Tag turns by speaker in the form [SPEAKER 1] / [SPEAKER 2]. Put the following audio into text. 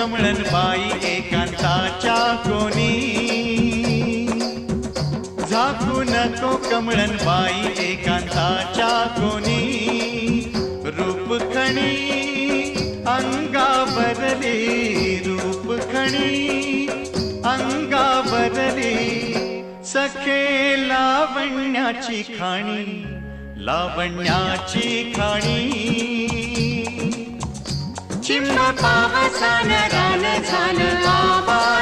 [SPEAKER 1] कमळन बाई एकांताच्या कोणी, झाकू नको कमळन बाई एकांताच्या कोणी, रूप खणी अंगावरली, रूप खणी अंगावरली, सखे लावण्याची खाणी, लावण्याची खाणी. चिंब पावसान रान झालं आबा